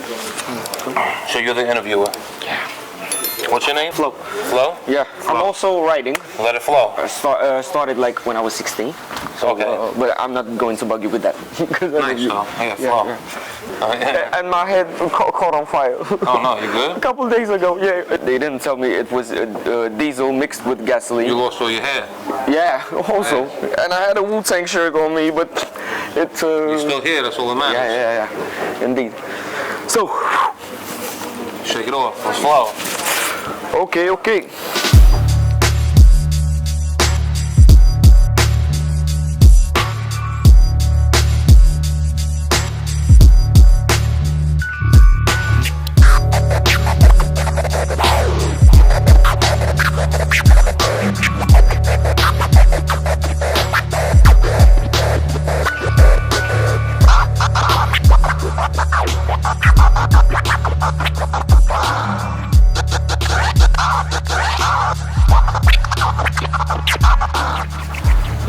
So you're the interviewer? Yeah. What's your name? Flo. Flo? Yeah. Flo. I'm also writing. Let it flow. Started like when I was 16. So, Okay. But I'm not going to bug you with that. Nice, so yeah, Flo. Yeah. And my head caught on fire. Oh no, you good? A couple days ago, yeah. They didn't tell me it was diesel mixed with gasoline. You lost all your hair. Yeah, also. And I had a Wu-Tang shirt on me, but it... You're still here, that's all that matters. Yeah. Indeed. So... Shake it off, let's flow. Okay.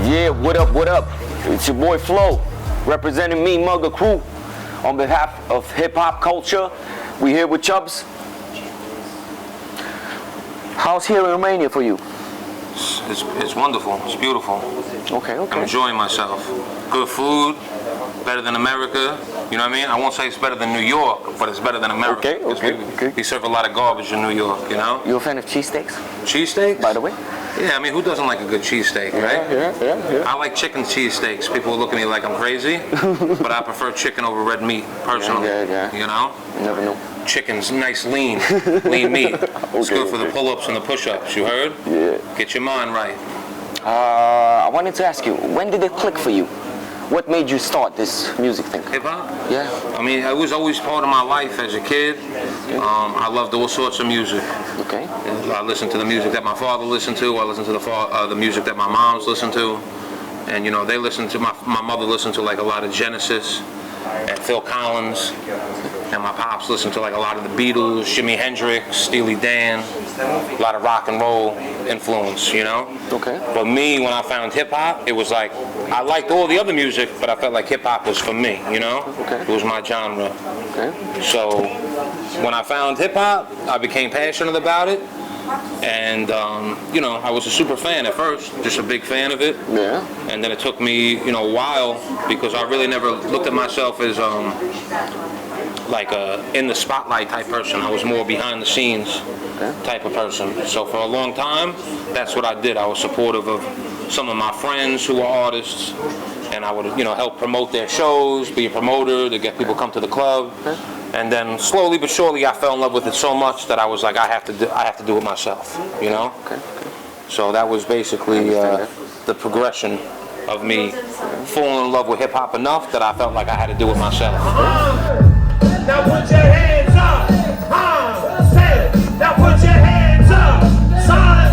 Yeah, what up? It's your boy Flo, representing me, Mugga crew. On behalf of HipHopKulture, we here with Chubs. How's here in Romania for you? It's wonderful, it's beautiful. Okay. I'm enjoying myself. Good food, better than America. You know what I mean? I won't say it's better than New York, but it's better than America. Okay. We serve a lot of garbage in New York, you know? You a fan of cheesesteaks? Cheesesteaks? By the way? Yeah, I mean, who doesn't like a good cheesesteak, right? Yeah. I like chicken cheesesteaks. People look at me like I'm crazy, but I prefer chicken over red meat, personally. Yeah. You know? You never know. Chicken's nice, lean meat. It's good for the pull-ups and the push-ups, you heard? Yeah. Get your mind right. I wanted to ask you, when did it click for you? What made you start this music thing? Hip-hop? Yeah. I mean, it was always part of my life as a kid. I loved all sorts of music. Okay. I listened to the music that my father listened to. I listened to the music that my moms listened to. And, you know, they listened to, my mother listened to like a lot of Genesis and Phil Collins. And my pops listened to like a lot of the Beatles, Jimi Hendrix, Steely Dan, a lot of rock and roll influence, you know? Okay. But me, when I found hip-hop, it was like, I liked all the other music, but I felt like hip-hop was for me, you know? Okay. It was my genre. Okay. So when I found hip-hop, I became passionate about it. And, you know, I was a super fan at first, just a big fan of it. Yeah. And then it took me, you know, a while, because I really never looked at myself as like a in the spotlight type person. I was more behind the scenes type of person. So for a long time, that's what I did. I was supportive of some of my friends who were artists, and I would, you know, help promote their shows, be a promoter to get people come to the club. And then slowly but surely, I fell in love with it so much that I was like, I have to do it myself, you know. So that was basically the progression of me falling in love with hip hop enough that I felt like I had to do it myself. Now put your hands up, say it. Now put your hands up, son.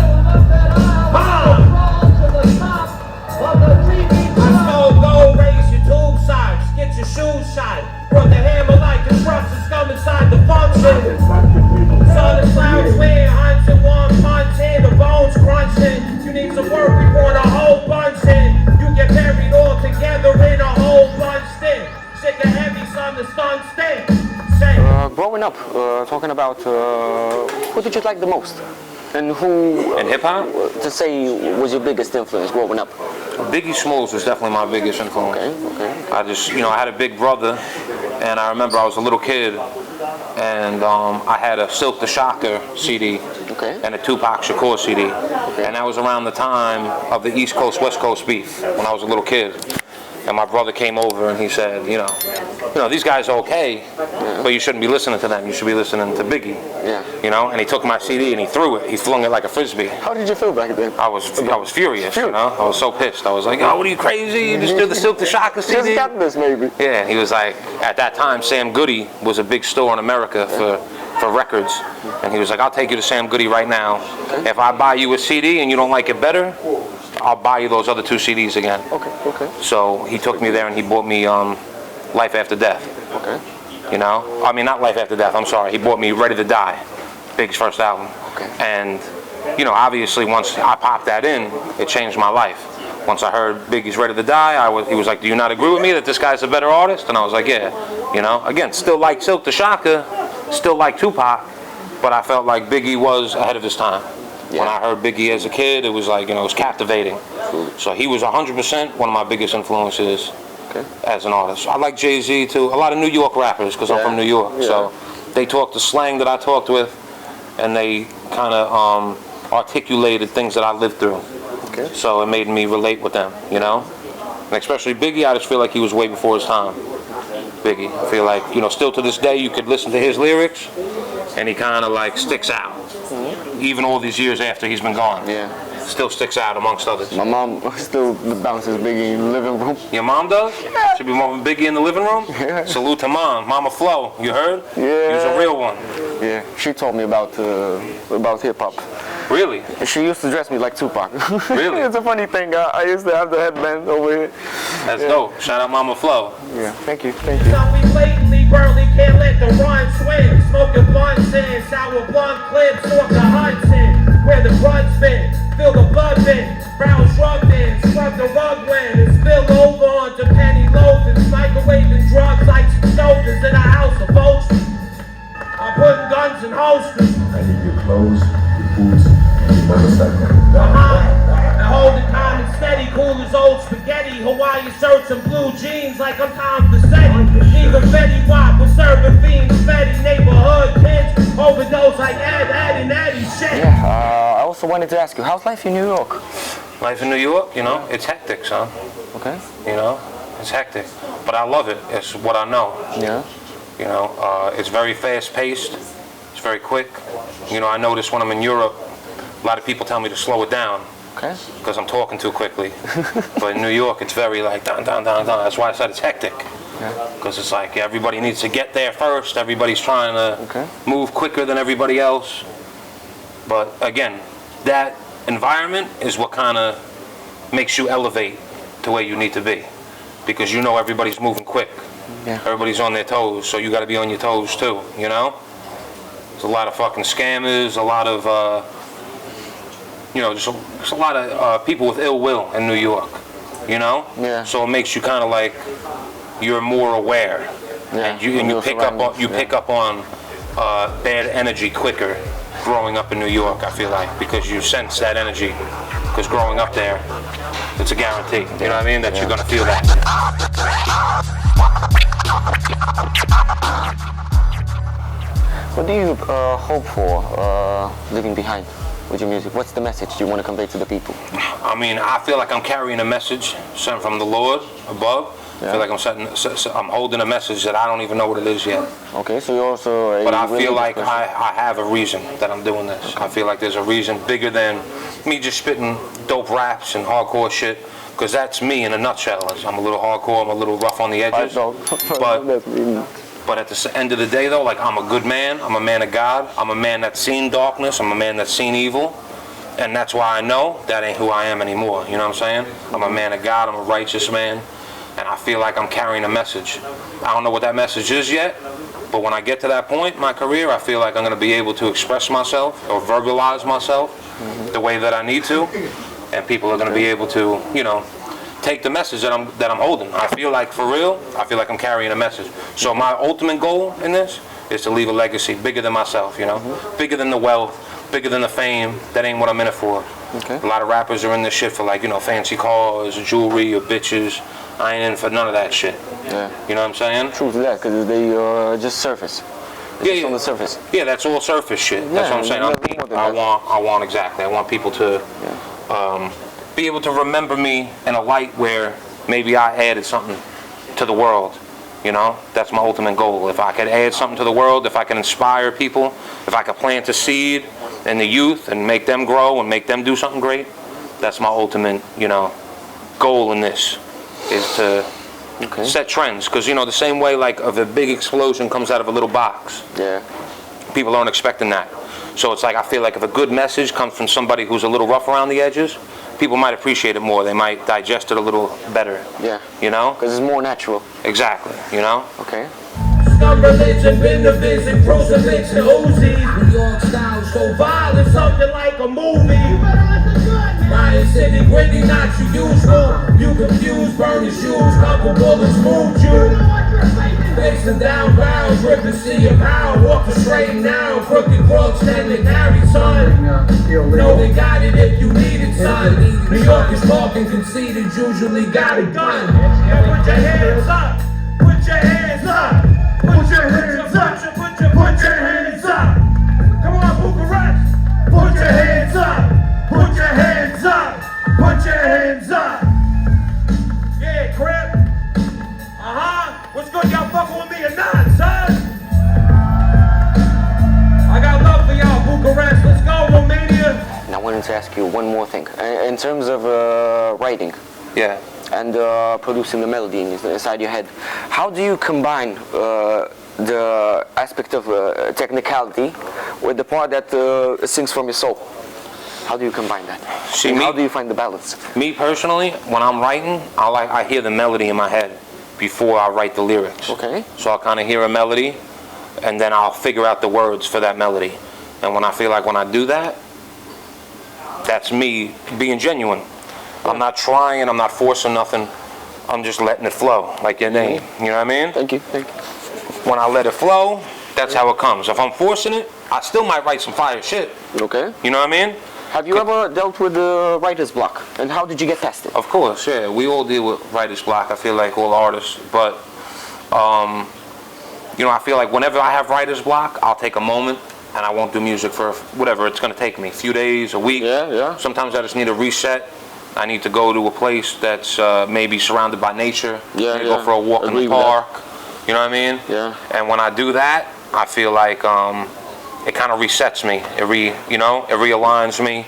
I stole gold, raise your tube size, get your shoes shot. From the hammer like constructions come inside the function. Sun and clouds wind, hunts and one punch in, the bones crunching. You need some work, we brought a whole bunch in. You get buried all together in a whole bunch stick. Sick and heavy, son, the stun stick. Growing up, talking about who did you like the most? And who, in hip-hop? To say, was your biggest influence growing up? Biggie Smalls was definitely my biggest influence. Okay. I just, you know, I had a big brother, and I remember I was a little kid, and I had a Silk the Shocker CD and a Tupac Shakur CD. And that was around the time of the East Coast, West Coast beef, when I was a little kid. And my brother came over and he said, you know, these guys are okay, but you shouldn't be listening to them. You should be listening to Biggie. Yeah. You know, and he took my CD and he threw it. He flung it like a frisbee. How did you feel back then? I was furious. You know, I was so pissed. I was like, oh, what are you crazy? You just did the Silk the Shocker CD. Just got this, maybe. Yeah. And he was like, at that time, Sam Goody was a big store in America for records, and he was like, I'll take you to Sam Goody right now. If I buy you a CD and you don't like it better, I'll buy you those other 2 CDs again. Okay. So he took me there and he bought me Life After Death. Okay. You know? I mean, not Life After Death, I'm sorry. He bought me Ready to Die, Big's first album. Okay. And, you know, obviously once I popped that in, it changed my life. Once I heard Biggie's Ready to Die, he was like, do you not agree with me that this guy's a better artist? And I was like, yeah. You know, again, still like Silk the Shocker, still like Tupac, but I felt like Biggie was ahead of his time. Yeah. When I heard Biggie as a kid, it was like, you know, it was captivating. So he was 100% one of my biggest influences as an artist. I like Jay-Z too, a lot of New York rappers, because I'm from New York. Yeah. So they talk the slang that I talked with, and they kind of articulated things that I lived through. Okay. So it made me relate with them, you know? And especially Biggie, I just feel like he was way before his time. Biggie, I feel like, you know, still to this day you could listen to his lyrics and he kind of like sticks out. Even all these years after he's been gone. Yeah. Still sticks out amongst others. My mom still bounces Biggie in the living room. Your mom does? Yeah. Should be bumping Biggie in the living room? Yeah. Salute to mom. Mama Flo, you heard? Yeah. He was a real one. Yeah. She told me about hip-hop. Really? She used to dress me like Tupac. Really? It's a funny thing. I used to have the headband over here. That's dope. Shout out Mama Flo. Yeah. Thank you. Thank you. Now we blatantly, burly, can't let the run swing. Smoking blunts in, sour blunt clips off the Hudson. Where the blood's been, feel the blood bin. Brown shrugged in, scrub the rug when it spilled over onto penny loafers. Microwaving drugs like some soldiers in a house of vultures. I'm putting guns in holsters. I need your clothes, your boots, and your motorcycle. And hold it calm and steady, cool as old spaghetti. Hawaiian shirts and blue jeans like I'm Tom Vassetti. Even Fetty Wap was serving fiends, Fetty neighborhood kids. Overdose like Ed and Eddie shit. Yeah, I also wanted to ask you, how's life in New York? Life in New York, you know, it's hectic, son. Okay. You know, it's hectic. But I love it. It's what I know. Yeah. You know, it's very fast-paced. It's very quick. You know, I notice when I'm in Europe, a lot of people tell me to slow it down. Okay. Because I'm talking too quickly. But in New York, it's very like down, down, down, down. That's why I said it's hectic. Because it's like everybody needs to get there first. Everybody's trying to move quicker than everybody else. But again, that environment is what kind of makes you elevate to where you need to be. Because you know everybody's moving quick. Yeah. Everybody's on their toes, so you got to be on your toes too, you know? There's a lot of fucking scammers, a lot of, you know, just a lot of people with ill will in New York, you know? Yeah. So it makes you kind of like, you're more aware. Yeah. And you pick up on bad energy quicker growing up in New York, I feel like, because you sense that energy. Because growing up there, it's a guarantee, you know what I mean, that you're going to feel that. What do you hope for leaving behind with your music? What's the message you want to convey to the people? I mean, I feel like I'm carrying a message sent from the Lord above. Yeah. I feel like I'm holding a message that I don't even know what it is yet. Okay, so you're also But I feel like I have a reason that I'm doing this. Okay. I feel like there's a reason bigger than me just spitting dope raps and hardcore shit. Because that's me in a nutshell. I'm a little hardcore, I'm a little rough on the edges. But at the end of the day though, like I'm a good man, I'm a man of God, I'm a man that's seen darkness, I'm a man that's seen evil. And that's why I know that ain't who I am anymore, you know what I'm saying? I'm a man of God, I'm a righteous man. And I feel like I'm carrying a message. I don't know what that message is yet, but when I get to that point in my career, I feel like I'm going to be able to express myself or verbalize myself the way that I need to, and people are going to be able to, you know, take the message that I'm holding. I feel like, for real, I feel like I'm carrying a message. So my ultimate goal in this is to leave a legacy bigger than myself, you know, bigger than the wealth, bigger than the fame. That ain't what I'm in it for. Okay. A lot of rappers are in this shit for, like, you know, fancy cars, jewelry, or bitches. I ain't in for none of that shit. Yeah. You know what I'm saying? True to that, because they just surface. Just on the surface. Yeah, that's all surface shit. That's what I'm saying. I want exactly. I want people to be able to remember me in a light where maybe I added something to the world. You know, that's my ultimate goal. If I could add something to the world, if I can inspire people, if I could plant a seed in the youth and make them grow and make them do something great, that's my ultimate, you know, goal in this, is to set trends. Because, you know, the same way like if a big explosion comes out of a little box, people aren't expecting that. So it's like, I feel like if a good message comes from somebody who's a little rough around the edges, people might appreciate it more. They might digest it a little better. Yeah. You know? Because it's more natural. Exactly. You know? Okay. Scum religion, been the vision, crucifixion, Uzis. New York style, so violent, something like a movie. You better let the good Lion City, gritty, not your usual. You confused, burn your shoes, couple bullets moved you. Facing down barrels, ripping see your power, walking straight now. Crooked crooks tend to carry, son. No, they got it if you need it, son. New York is talking conceited, usually got a gun. Put your hands up, put your hands up, put your hands up, put your hands up. Come on, Bucharest, put your hands up, put your hands up, put your hands up. Yeah, Crip. What's good, y'all fucking with me or not, son? I got love for y'all, Bucharest. Let's go, Romania. And I wanted to ask you one more thing. In terms of writing, Yeah. and producing the melody inside your head, how do you combine the aspect of technicality with the part that sings from your soul? How do you combine that? See, and me- how do you find the balance? Me personally, when I'm writing, I hear the melody in my head before I write the lyrics. Okay. So I'll kind of hear a melody, and then I'll figure out the words for that melody. And when I feel like when I do that, that's me being genuine. I'm not trying, I'm not forcing nothing. I'm just letting it flow, like your name. You know what I mean? Thank you, thank you. When I let it flow, that's how it comes. If I'm forcing it, I still might write some fire shit. Okay. You know what I mean? Have you ever dealt with writer's block? And how did you get past it? Of course, yeah. We all deal with writer's block. I feel like all artists, but you know, I feel like whenever I have writer's block, I'll take a moment and I won't do music for whatever it's gonna take me, a few days, a week. Yeah, yeah. Sometimes I just need a reset. I need to go to a place that's maybe surrounded by nature. Yeah, Maybe yeah. go for a walk Agree in the with that. park. You know what I mean? Yeah. And when I do that, I feel like it kind of resets me. It realigns me.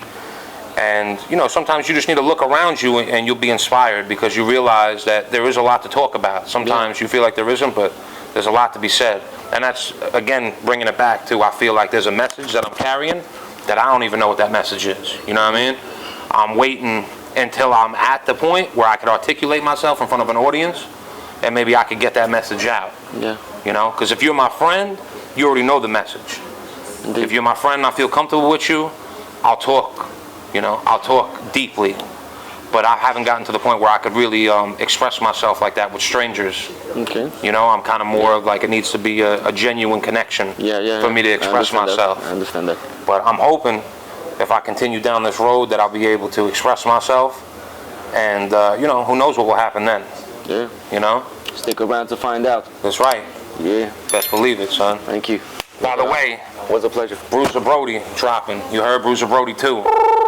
And you know, sometimes you just need to look around you and you'll be inspired because you realize that there is a lot to talk about. Sometimes you feel like there isn't, but there's a lot to be said. And that's, again, bringing it back to, I feel like there's a message that I'm carrying that I don't even know what that message is. You know what I mean? I'm waiting until I'm at the point where I can articulate myself in front of an audience and maybe I could get that message out. Yeah. You know, because if you're my friend, you already know the message. Indeed. If you're my friend and I feel comfortable with you, I'll talk. You know, I'll talk deeply, but I haven't gotten to the point where I could really express myself like that with strangers. Okay. You know, I'm kind of more of like it needs to be a genuine connection for me to express myself. I understand that. But I'm hoping if I continue down this road that I'll be able to express myself, and you know, who knows what will happen then. Yeah. You know? Stick around to find out. That's right. Yeah. Best believe it, son. Thank you. By the way, was a pleasure. Bruiser Brody dropping. You heard Bruiser Brody 2.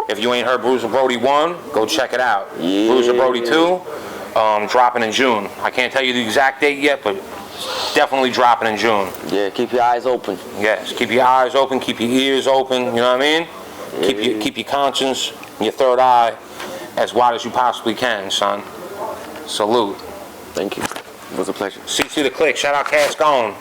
If you ain't heard Bruiser Brody 1, go check it out. Yeah. Bruiser Brody 2, dropping in June. I can't tell you the exact date yet, but definitely dropping in June. Yeah, keep your eyes open. Yes, keep your eyes open, keep your ears open, you know what I mean? Yeah. Keep your conscience and your third eye as wide as you possibly can, son. Salute. Thank you. It was a pleasure. CC the Click, shout out Cash Gone.